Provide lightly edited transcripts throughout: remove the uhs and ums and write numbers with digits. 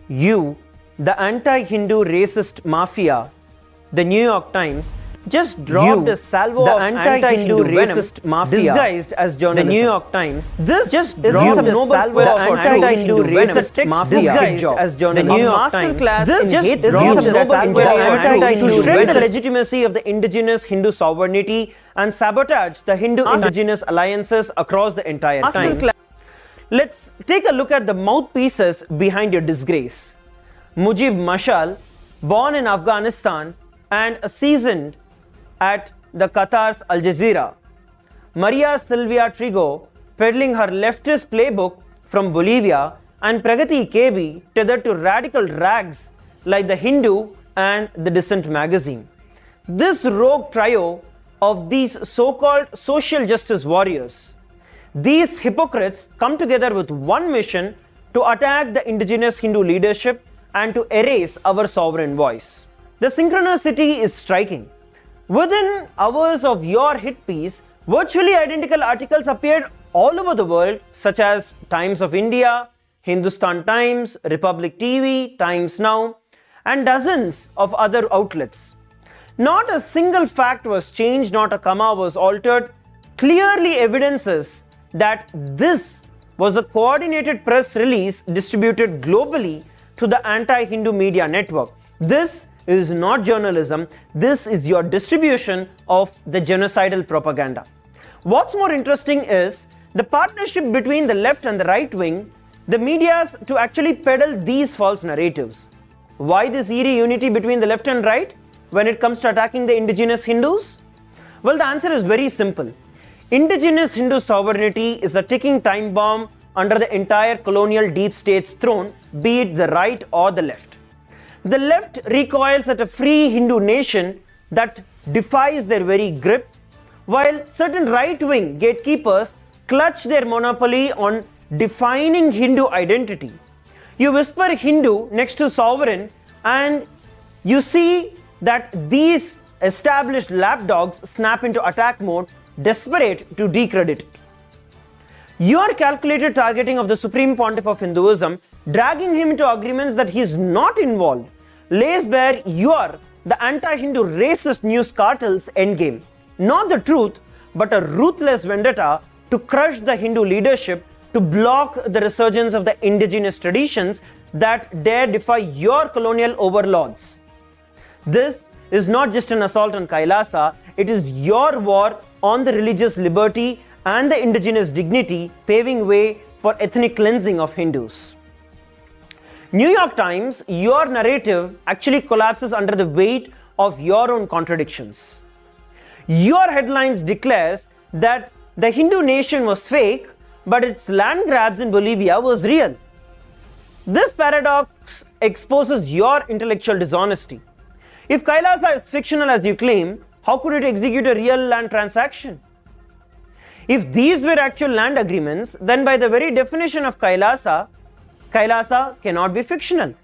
You, the anti-Hindu racist mafia, the New York Times, just dropped a salvo of anti-Hindu racist mafia disguised as journalism. The New York Times just dropped a salvo of anti-Hindu racist mafia disguised as journalism. The New York Times just dropped a salvo of anti-Hindu to shred the legitimacy of the indigenous Hindu sovereignty and sabotage the Hindu-indigenous alliances across the entire time. Let's take a look at the mouthpieces behind your disgrace. Mujib Mashal, born in Afghanistan and seasoned at the Qatar's Al Jazeera. Maria Silvia Trigo, peddling her leftist playbook from Bolivia, and Pragati KB, tethered to radical rags like The Hindu and The Dissent magazine. This rogue trio of these so-called social justice warriors, these hypocrites come together with one mission to attack the indigenous Hindu leadership and to erase our sovereign voice. The synchronicity is striking. Within hours of your hit piece, virtually identical articles appeared all over the world, such as Times of India, Hindustan Times, Republic TV, Times Now, and dozens of other outlets. Not a single fact was changed, not a comma was altered. Clearly evidences that this was a coordinated press release distributed globally to the anti-Hindu media network. This is not journalism, this is your distribution of the genocidal propaganda. What's more interesting is the partnership between the left and the right wing, the medias, to actually peddle these false narratives. Why this eerie unity between the left and right when it comes to attacking the indigenous Hindus? Well, the answer is very simple. Indigenous Hindu sovereignty is a ticking time bomb under the entire colonial deep state's throne, be it the right or the left. The left recoils at a free Hindu nation that defies their very grip, while certain right-wing gatekeepers clutch their monopoly on defining Hindu identity. You whisper Hindu next to sovereign and you see that these established lapdogs snap into attack mode, desperate to decredit it. Your calculated targeting of the Supreme Pontiff of Hinduism, dragging him into agreements that he is not involved, lays bare the anti-Hindu racist news cartel's endgame. Not the truth, but a ruthless vendetta to crush the Hindu leadership, to block the resurgence of the indigenous traditions that dare defy your colonial overlords. This is not just an assault on Kailasa, it is your war on the religious liberty and the indigenous dignity, paving way for ethnic cleansing of Hindus. New York Times, your narrative actually collapses under the weight of your own contradictions. Your headlines declares that the Hindu nation was fake, but its land grabs in Bolivia was real. This paradox exposes your intellectual dishonesty. If Kailasa is fictional as you claim, how could it execute a real land transaction? If these were actual land agreements, then by the very definition of Kailasa cannot be fictional.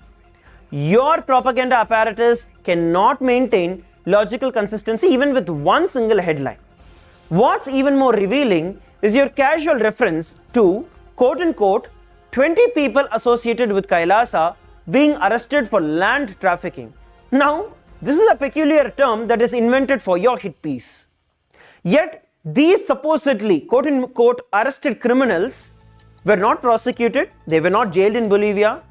Your propaganda apparatus cannot maintain logical consistency even with one single headline. What's even more revealing is your casual reference to, quote-unquote, 20 people associated with Kailasa being arrested for land trafficking. Now, this is a peculiar term that is invented for your hit piece. Yet, these supposedly, quote-unquote, arrested criminals were not prosecuted, they were not jailed in Bolivia,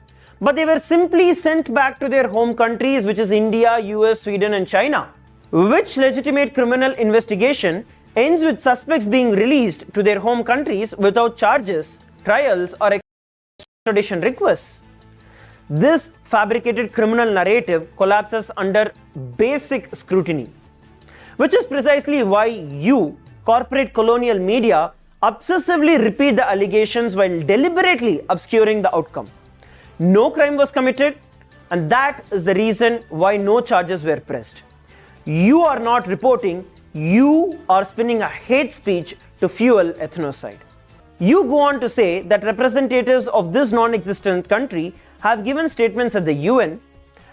but they were simply sent back to their home countries, which is India, US, Sweden and China. Which legitimate criminal investigation ends with suspects being released to their home countries without charges, trials or extradition requests. This fabricated criminal narrative collapses under basic scrutiny, which is precisely why you, corporate colonial media, obsessively repeat the allegations while deliberately obscuring the outcome. No crime was committed, and that is the reason why no charges were pressed. You are not reporting, you are spinning a hate speech to fuel ethnocide. You go on to say that representatives of this non-existent country have given statements at the UN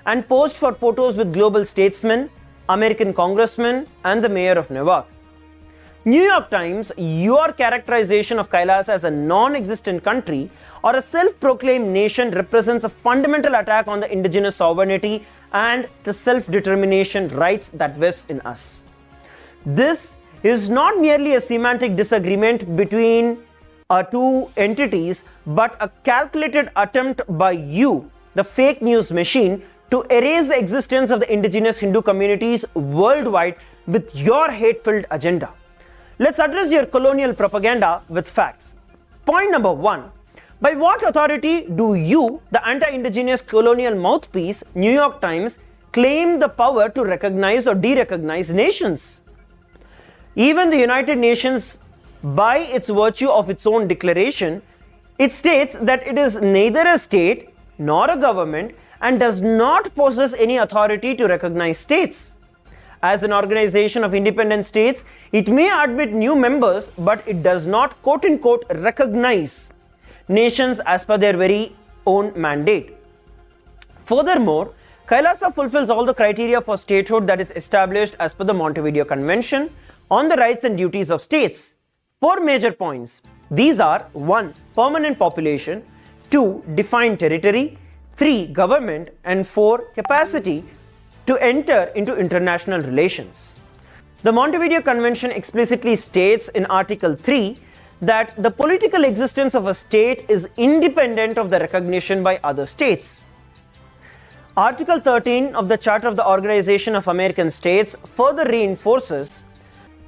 and posed for photos with global statesmen, American congressmen and the mayor of Newark. New York Times, your characterization of Kailasa as a non-existent country or a self-proclaimed nation represents a fundamental attack on the indigenous sovereignty and the self-determination rights that vest in us. This is not merely a semantic disagreement between two entities, but a calculated attempt by you, the fake news machine, to erase the existence of the indigenous Hindu communities worldwide with your hate-filled agenda. Let's address your colonial propaganda with facts. Point number 1. By what authority do you, the anti-indigenous colonial mouthpiece, New York Times, claim the power to recognize or de-recognize nations? Even the United Nations, by its virtue of its own declaration, it states that it is neither a state nor a government and does not possess any authority to recognize states. As an organization of independent states, it may admit new members, but it does not quote-unquote recognize nations as per their very own mandate. Furthermore, Kailasa fulfills all the criteria for statehood that is established as per the Montevideo Convention on the rights and duties of states. 4 major points. These are 1. Permanent population, 2. Defined territory, 3. Government, and 4. Capacity to enter into international relations. The Montevideo Convention explicitly states in Article 3 that the political existence of a state is independent of the recognition by other states. Article 13 of the Charter of the Organization of American States further reinforces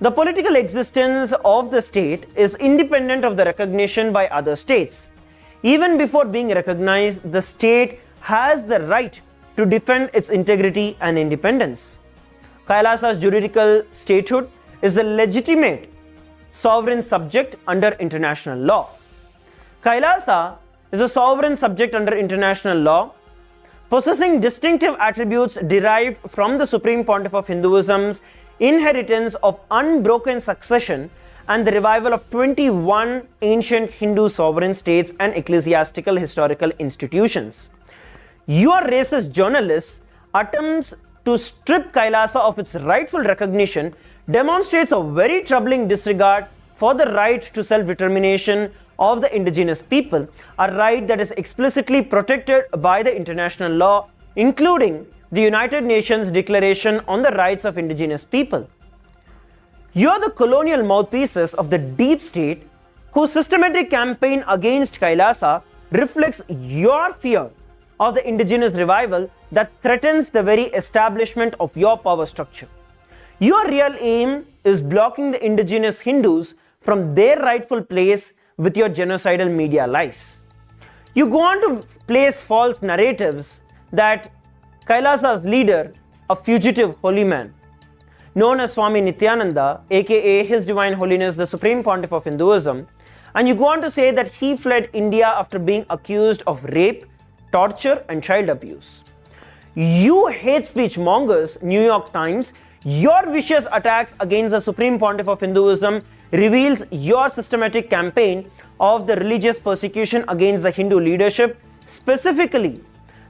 the political existence of the state is independent of the recognition by other states. Even before being recognized, the state has the right to defend its integrity and independence. Kailasa's juridical statehood is a legitimate sovereign subject under international law. Kailasa is a sovereign subject under international law, possessing distinctive attributes derived from the Supreme Pontiff of Hinduism's inheritance of unbroken succession and the revival of 21 ancient Hindu sovereign states and ecclesiastical historical institutions. Your racist journalists' attempts to strip Kailasa of its rightful recognition demonstrates a very troubling disregard for the right to self-determination of the indigenous people, a right that is explicitly protected by the international law, including the United Nations Declaration on the Rights of Indigenous People. You are the colonial mouthpieces of the deep state whose systematic campaign against Kailasa reflects your fear of the indigenous revival that threatens the very establishment of your power structure. Your real aim is blocking the indigenous Hindus from their rightful place with your genocidal media lies. You go on to place false narratives that Kailasa's leader, a fugitive holy man, known as Swami Nithyananda, aka His Divine Holiness the Supreme Pontiff of Hinduism, and you go on to say that he fled India after being accused of rape, torture and child abuse. You hate speech mongers, New York Times, your vicious attacks against the Supreme Pontiff of Hinduism reveals your systematic campaign of the religious persecution against the Hindu leadership, specifically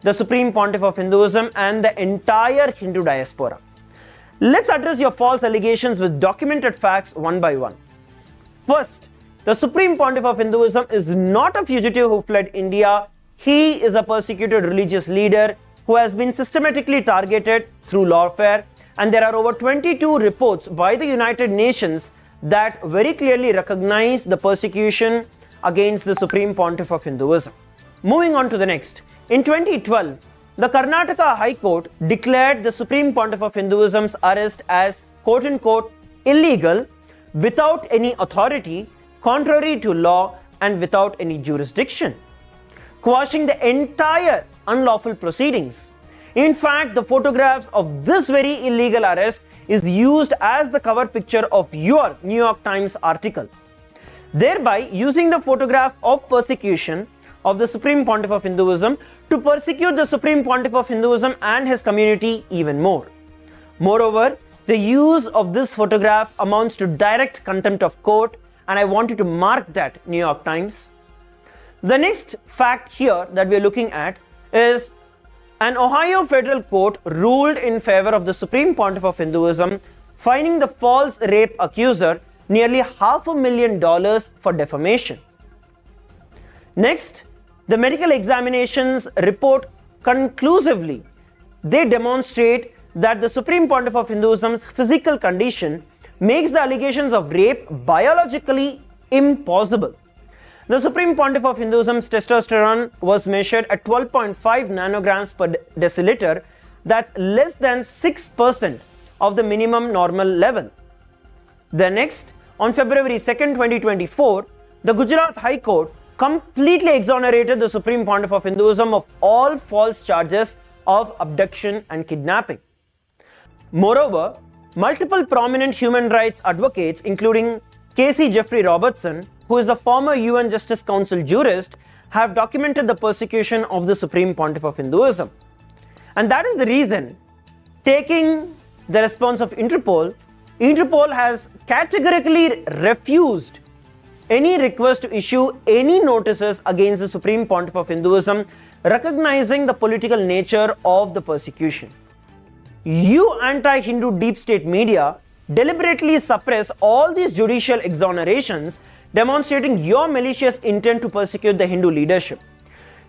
the Supreme Pontiff of Hinduism and the entire Hindu diaspora. Let's address your false allegations with documented facts one by one. First, the Supreme Pontiff of Hinduism is not a fugitive who fled India. He is a persecuted religious leader who has been systematically targeted through lawfare, and there are over 22 reports by the United Nations that very clearly recognize the persecution against the Supreme Pontiff of Hinduism. Moving on to the next. In 2012, the Karnataka High Court declared the Supreme Pontiff of Hinduism's arrest as quote-unquote illegal, without any authority, contrary to law and without any jurisdiction, quashing the entire unlawful proceedings. In fact, the photographs of this very illegal arrest is used as the cover picture of your New York Times article, thereby using the photograph of persecution of the Supreme Pontiff of Hinduism to persecute the Supreme Pontiff of Hinduism and his community even more. Moreover, the use of this photograph amounts to direct contempt of court, and I want you to mark that, New York Times. The next fact here that we are looking at is an Ohio federal court ruled in favor of the Supreme Pontiff of Hinduism, fining the false rape accuser nearly $500,000 for defamation. Next, The medical examinations report conclusively. They demonstrate that the Supreme Pontiff of Hinduism's physical condition makes the allegations of rape biologically impossible. The Supreme Pontiff of Hinduism's testosterone was measured at 12.5 nanograms per deciliter. That's less than 6% of the minimum normal level. The next, on February 2nd, 2024, the Gujarat High Court completely exonerated the Supreme Pontiff of Hinduism of all false charges of abduction and kidnapping. Moreover, multiple prominent human rights advocates, including Casey Jeffrey Robertson, who is a former UN Justice Council jurist, have documented the persecution of the Supreme Pontiff of Hinduism. And that is the reason, taking the response of Interpol has categorically refused any request to issue any notices against the Supreme Pontiff of Hinduism, recognizing the political nature of the persecution. You anti-Hindu deep state media deliberately suppress all these judicial exonerations, demonstrating your malicious intent to persecute the Hindu leadership.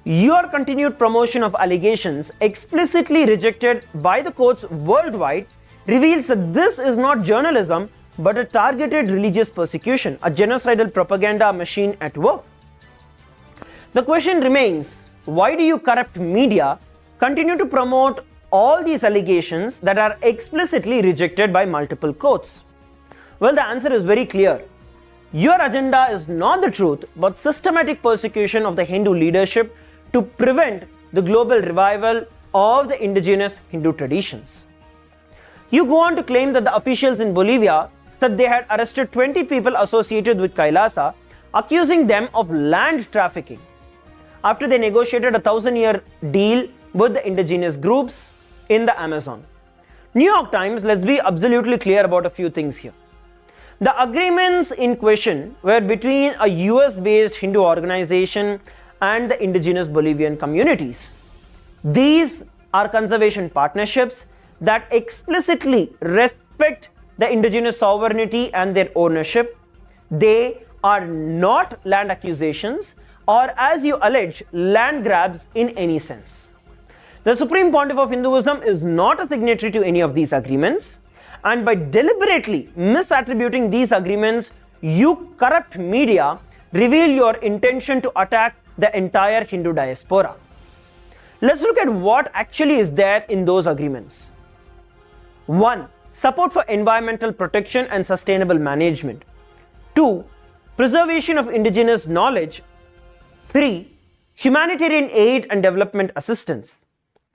Your continued promotion of allegations, explicitly rejected by the courts worldwide, reveals that this is not journalism but a targeted religious persecution, a genocidal propaganda machine at work. The question remains, why do you corrupt media continue to promote all these allegations that are explicitly rejected by multiple courts? Well, the answer is very clear. Your agenda is not the truth but systematic persecution of the Hindu leadership to prevent the global revival of the indigenous Hindu traditions. You go on to claim that the officials in Bolivia said they had arrested 20 people associated with Kailasa, accusing them of land trafficking after they negotiated a 1,000-year deal with the indigenous groups in the Amazon. New York Times, let's be absolutely clear about a few things here. The agreements in question were between a US-based Hindu organization and the indigenous Bolivian communities. These are conservation partnerships that explicitly respect the indigenous sovereignty and their ownership. They are not land accusations or, as you allege, land grabs in any sense. The Supreme Pontiff of Hinduism is not a signatory to any of these agreements, and by deliberately misattributing these agreements, you corrupt media reveal your intention to attack the entire Hindu diaspora. Let's look at what actually is there in those agreements. 1. Support for environmental protection and sustainable management. 2. Preservation of indigenous knowledge. 3. Humanitarian aid and development assistance.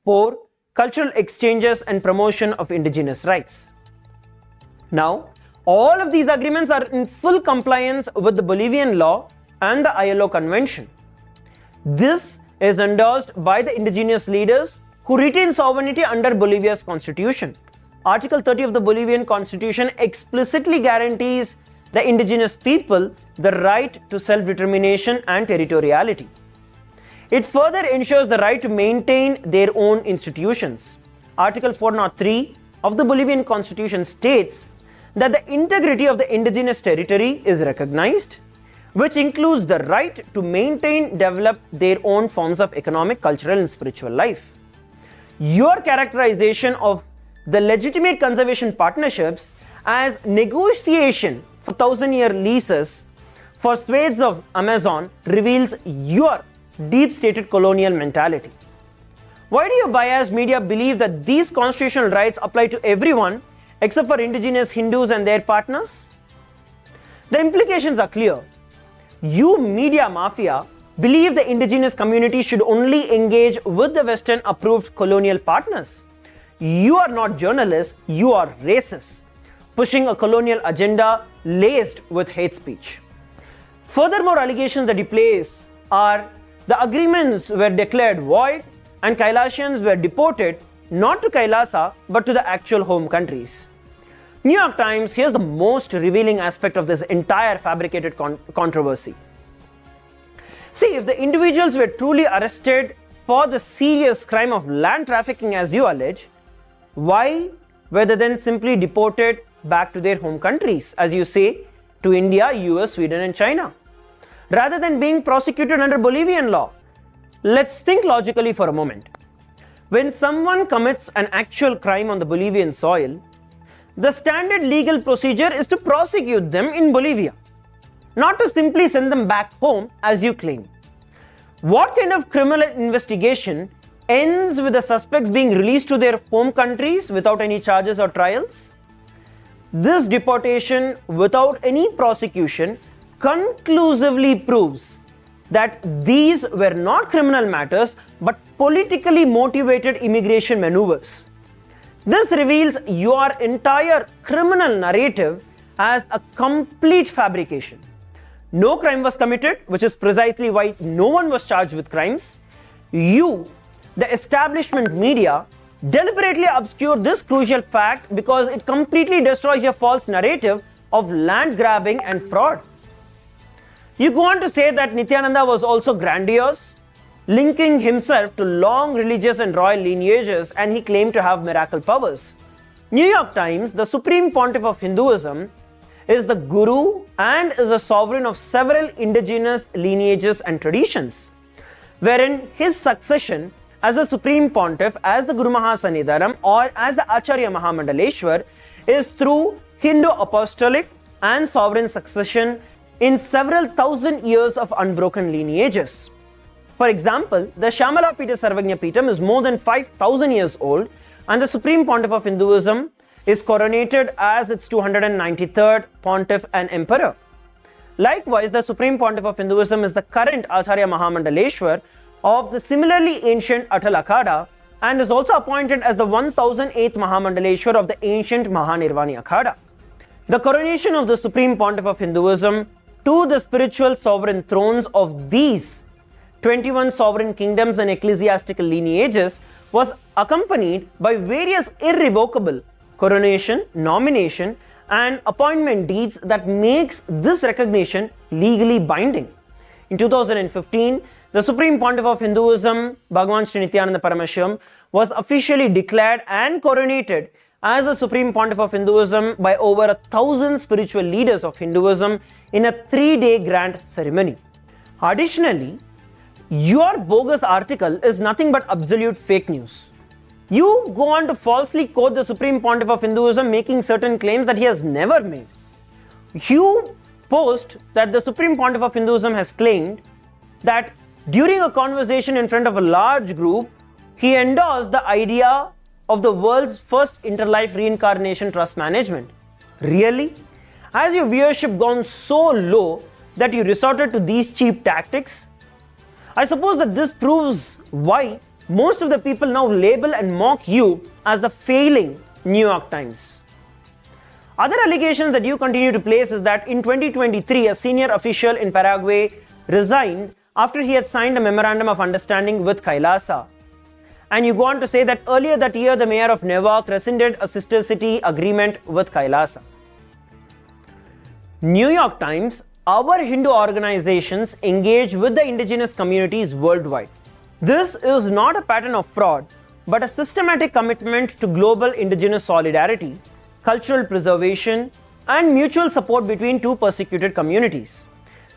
4. Cultural exchanges and promotion of indigenous rights. Now, all of these agreements are in full compliance with the Bolivian law and the ILO Convention. This is endorsed by the indigenous leaders who retain sovereignty under Bolivia's constitution. Article 30 of the Bolivian Constitution explicitly guarantees the indigenous people the right to self-determination and territoriality. It further ensures the right to maintain their own institutions. Article 403 of the Bolivian Constitution states that the integrity of the indigenous territory is recognized, which includes the right to maintain, develop their own forms of economic, cultural, and spiritual life. Your characterization of the legitimate conservation partnerships as negotiation for 1,000-year leases for swathes of Amazon reveals your deep-stated colonial mentality. Why do your biased media believe that these constitutional rights apply to everyone except for indigenous Hindus and their partners? The implications are clear. You media mafia believe the indigenous community should only engage with the Western approved colonial partners. You are not journalists, you are racists, pushing a colonial agenda laced with hate speech. Furthermore, allegations that you place are the agreements were declared void and Kailasians were deported not to Kailasa but to the actual home countries. New York Times, here's the most revealing aspect of this entire fabricated controversy. See, if the individuals were truly arrested for the serious crime of land trafficking as you allege, why were they then simply deported back to their home countries, as you say, to India, US, Sweden and China, rather than being prosecuted under Bolivian law? Let's think logically for a moment. When someone commits an actual crime on the Bolivian soil, the standard legal procedure is to prosecute them in Bolivia, not to simply send them back home as you claim. What kind of criminal investigation ends with the suspects being released to their home countries without any charges or trials? This deportation without any prosecution conclusively proves that these were not criminal matters but politically motivated immigration maneuvers. This reveals your entire criminal narrative as a complete fabrication. No crime was committed, which is precisely why no one was charged with crimes. You, the establishment media, deliberately obscure this crucial fact because it completely destroys your false narrative of land grabbing and fraud. You go on to say that Nithyananda was also grandiose, linking himself to long religious and royal lineages, and he claimed to have miracle powers. New York Times, the Supreme Pontiff of Hinduism, is the guru and is the sovereign of several indigenous lineages and traditions, wherein his succession as the Supreme Pontiff, as the Guru Mahasannidhanam, or as the Acharya Mahamandaleshwar is through Hindu apostolic and sovereign succession in several thousand years of unbroken lineages. For example, the Shamala Pita Sarvagnya Pitam is more than 5,000 years old, and the Supreme Pontiff of Hinduism is coronated as its 293rd Pontiff and Emperor. Likewise, the Supreme Pontiff of Hinduism is the current Acharya Mahamandaleshwar of the similarly ancient Atal Akhada and is also appointed as the 1008th Mahamandaleshwar of the ancient Mahanirvani Akhada. The coronation of the Supreme Pontiff of Hinduism to the spiritual sovereign thrones of these 21 sovereign kingdoms and ecclesiastical lineages was accompanied by various irrevocable coronation, nomination, and appointment deeds that makes this recognition legally binding. In 2015, the Supreme Pontiff of Hinduism, Bhagavan Sri Nithyananda Paramashivam, was officially declared and coronated as the Supreme Pontiff of Hinduism by over 1,000 spiritual leaders of Hinduism in a 3-day grand ceremony. Additionally, your bogus article is nothing but absolute fake news. You go on to falsely quote the Supreme Pontiff of Hinduism, making certain claims that he has never made. You post that the Supreme Pontiff of Hinduism has claimed that during a conversation in front of a large group, he endorsed the idea of the world's first interlife reincarnation trust management. Really? Has your viewership gone so low that you resorted to these cheap tactics? I suppose that this proves why most of the people now label and mock you as the failing New York Times. Other allegations that you continue to place is that in 2023, a senior official in Paraguay resigned after he had signed a memorandum of understanding with Kailasa. And you go on to say that earlier that year, the mayor of Newark rescinded a sister city agreement with Kailasa. New York Times, our Hindu organizations engage with the indigenous communities worldwide. This is not a pattern of fraud, but a systematic commitment to global indigenous solidarity, cultural preservation, and mutual support between two persecuted communities.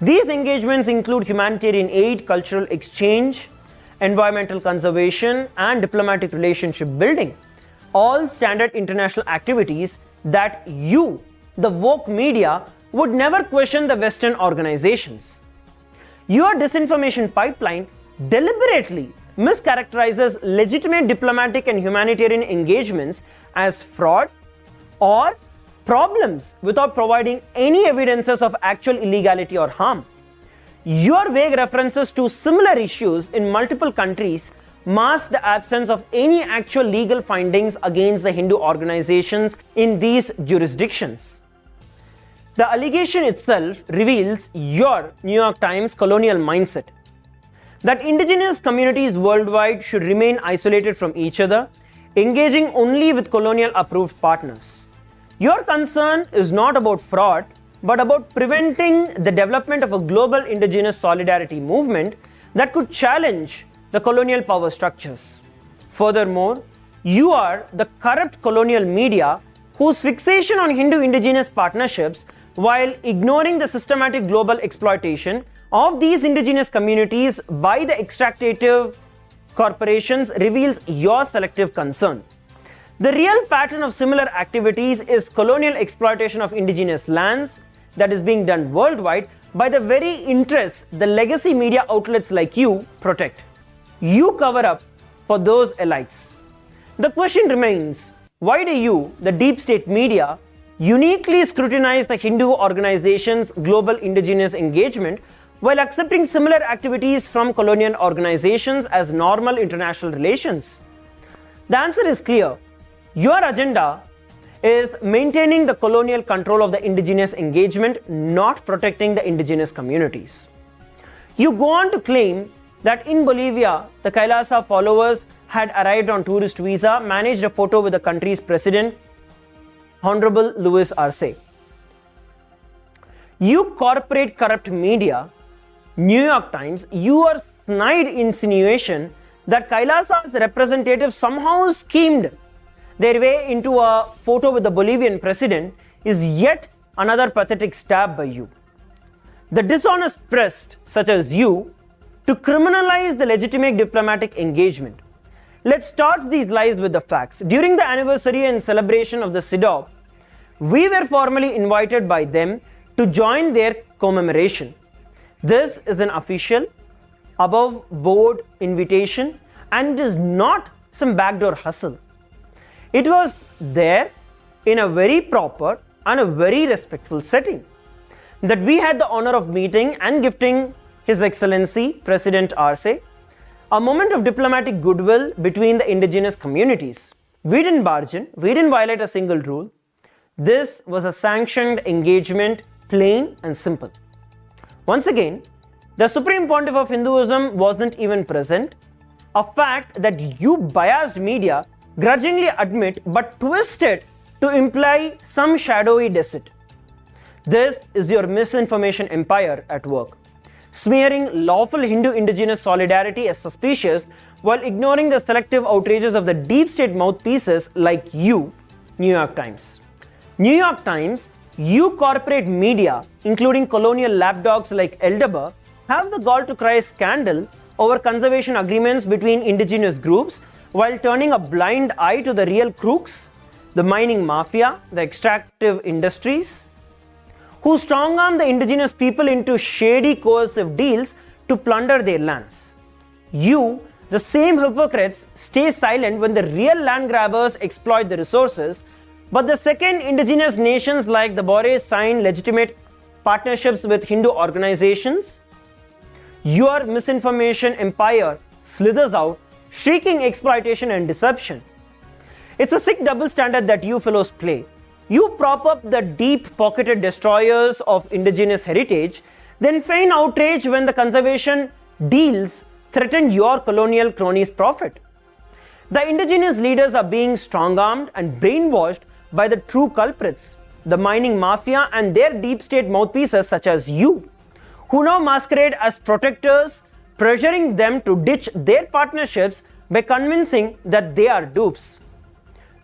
These engagements include humanitarian aid, cultural exchange, environmental conservation, and diplomatic relationship building, all standard international activities that you, the woke media, would never question the Western organizations. Your disinformation pipeline deliberately mischaracterizes legitimate diplomatic and humanitarian engagements as fraud or problems without providing any evidences of actual illegality or harm. Your vague references to similar issues in multiple countries mask the absence of any actual legal findings against the Hindu organizations in these jurisdictions. The allegation itself reveals your New York Times colonial mindset, that indigenous communities worldwide should remain isolated from each other, engaging only with colonial approved partners. Your concern is not about fraud, but about preventing the development of a global indigenous solidarity movement that could challenge the colonial power structures. Furthermore, you are the corrupt colonial media whose fixation on Hindu-indigenous partnerships while ignoring the systematic global exploitation of these indigenous communities by the extractive corporations reveals your selective concern. The real pattern of similar activities is colonial exploitation of indigenous lands that is being done worldwide by the very interests the legacy media outlets like you protect. You cover up for those elites. The question remains, why do you, the deep state media, uniquely scrutinize the Hindu organization's global indigenous engagement while accepting similar activities from colonial organizations as normal international relations? The answer is clear. Your agenda is maintaining the colonial control of the indigenous engagement, not protecting the indigenous communities. You go on to claim that in Bolivia, the Kailasa followers had arrived on tourist visa, managed a photo with the country's president, Honorable Luis Arce. You corporate corrupt media, New York Times, your snide insinuation that Kailasa's representatives somehow schemed their way into a photo with the Bolivian president is yet another pathetic stab by you. The dishonest press, such as you, to criminalize the legitimate diplomatic engagement. Let's start these lies with the facts. During the anniversary and celebration of the CIDOB, we were formally invited by them to join their commemoration. This is an official, above board invitation, and it is not some backdoor hustle. It was there in a very proper and a very respectful setting that we had the honor of meeting and gifting His Excellency President Arce a moment of diplomatic goodwill between the indigenous communities. We didn't barge in, we didn't violate a single rule. This was a sanctioned engagement, plain and simple. Once again, the Supreme Pontiff of Hinduism wasn't even present, a fact that you biased media grudgingly admit but twist it to imply some shadowy deceit. This is your misinformation empire at work, smearing lawful Hindu indigenous solidarity as suspicious while ignoring the selective outrages of the deep state mouthpieces like you, New York Times. New York Times, you corporate media, including colonial lapdogs like Eldaber, have the gall to cry scandal over conservation agreements between indigenous groups while turning a blind eye to the real crooks, the mining mafia, the extractive industries, who strong-arm the indigenous people into shady coercive deals to plunder their lands. You, the same hypocrites, stay silent when the real land grabbers exploit the resources, but the second indigenous nations like the Bores sign legitimate partnerships with Hindu organizations, your misinformation empire slithers out, shrieking exploitation and deception. It's a sick double standard that you fellows play. You prop up the deep-pocketed destroyers of indigenous heritage, then feign outrage when the conservation deals threaten your colonial cronies' profit. The indigenous leaders are being strong-armed and brainwashed by the true culprits, the mining mafia and their deep state mouthpieces such as you, who now masquerade as protectors, pressuring them to ditch their partnerships by convincing that they are dupes.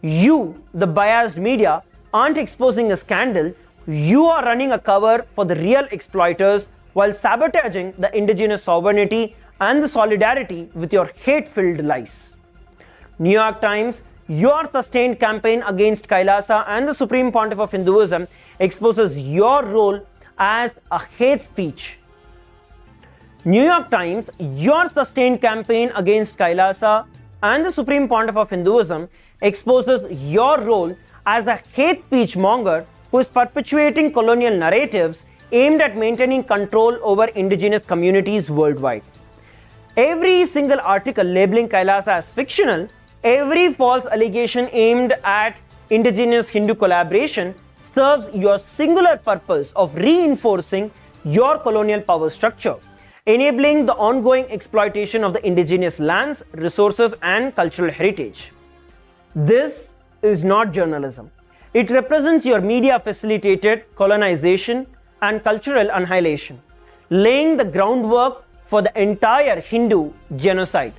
You, the biased media, aren't exposing a scandal, you are running a cover for the real exploiters while sabotaging the indigenous sovereignty and the solidarity with your hate-filled lies. New York Times, your sustained campaign against Kailasa and the Supreme Pontiff of Hinduism exposes your role as a hate speech. New York Times, your sustained campaign against Kailasa and the Supreme Pontiff of Hinduism exposes your role as a hate speech monger who is perpetuating colonial narratives aimed at maintaining control over indigenous communities worldwide. Every single article labeling Kailasa as fictional, every false allegation aimed at indigenous Hindu collaboration serves your singular purpose of reinforcing your colonial power structure, enabling the ongoing exploitation of the indigenous lands, resources, and cultural heritage. This is not journalism. It represents your media-facilitated colonization and cultural annihilation, laying the groundwork for the entire Hindu genocide.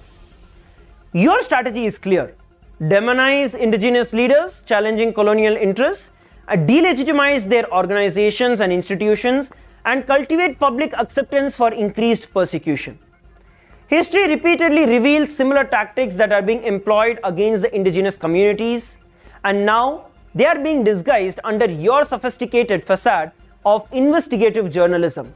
Your strategy is clear. Demonize indigenous leaders challenging colonial interests, delegitimize their organizations and institutions, and cultivate public acceptance for increased persecution. History repeatedly reveals similar tactics that are being employed against the indigenous communities, and now they are being disguised under your sophisticated facade of investigative journalism.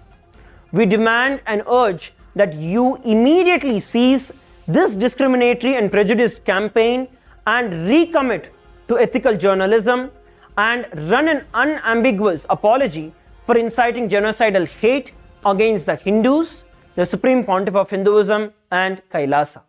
We demand and urge that you immediately cease this discriminatory and prejudiced campaign and recommit to ethical journalism and run an unambiguous apology for inciting genocidal hate against the Hindus, the Supreme Pontiff of Hinduism, and Kailasa.